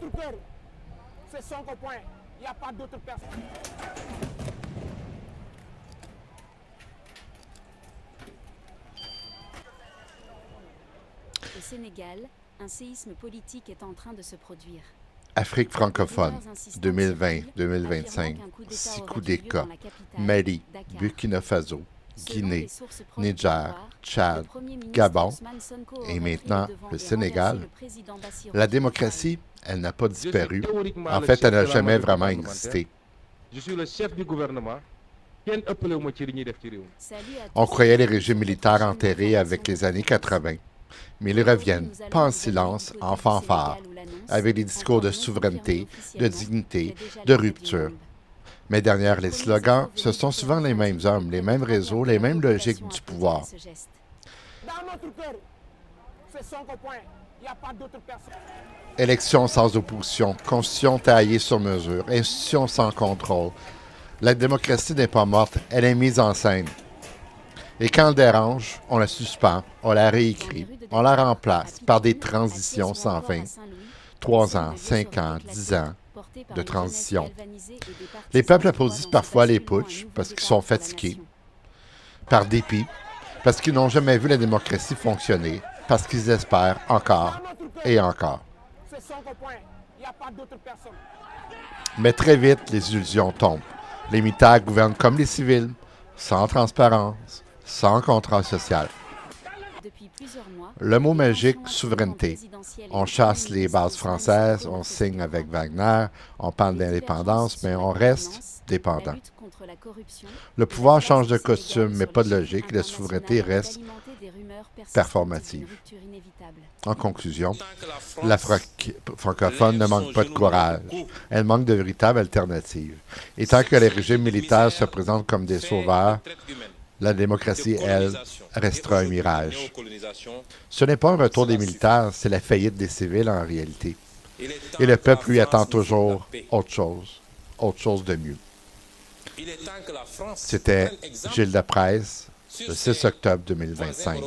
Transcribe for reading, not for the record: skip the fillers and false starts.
notre cœur, c'est Sonko point. Il n'y a pas d'autre personne. Au Sénégal, un séisme politique est en train de se produire. Afrique francophone, 2020-2025, 6 coups d'État, Mali, Burkina Faso, Guinée, Niger, Tchad, Gabon et maintenant le Sénégal. La démocratie, elle n'a pas disparu. En fait, elle n'a jamais vraiment existé. Je suis le chef du gouvernement. On croyait les régimes militaires enterrés avec les années 80, mais ils reviennent, pas en silence, en fanfare, avec des discours de souveraineté, de dignité, de rupture. Mais derrière les slogans, ce sont souvent les mêmes hommes, les mêmes réseaux, les mêmes logiques du pouvoir. Dans notre cœur, c'est Sonko point. Il n'y a pas d'autre personne. Élections sans opposition, constitution taillée sur mesure, institutions sans contrôle. La démocratie n'est pas morte, elle est mise en scène. Et quand elle dérange, on la suspend, on la réécrit, on la remplace par des transitions sans fin. 3 ans, 5 ans, 10 ans de transition. Les peuples applaudissent parfois les putschs parce qu'ils sont fatigués, par dépit, parce qu'ils n'ont jamais vu la démocratie fonctionner, parce qu'ils espèrent encore et encore. C'est Sonko point. Il n'y a pas d'autre personne. Mais très vite, les illusions tombent. Les militaires gouvernent comme les civils, sans transparence, sans contrat social. Le mot magique, souveraineté. On chasse les bases françaises, on signe avec Wagner, on parle d'indépendance, mais on reste dépendant. Le pouvoir change de costume, mais pas de logique. La souveraineté reste performative. En conclusion, la francophone ne manque pas de courage. Elle manque de véritables alternatives. Et tant que les régimes militaires se présentent comme des sauveurs, la démocratie, elle, restera un mirage. Ce n'est pas un retour des militaires, c'est la faillite des civils en réalité. Et le peuple lui attend toujours autre chose de mieux. C'était Gilles Deprez, le 6 octobre 2025.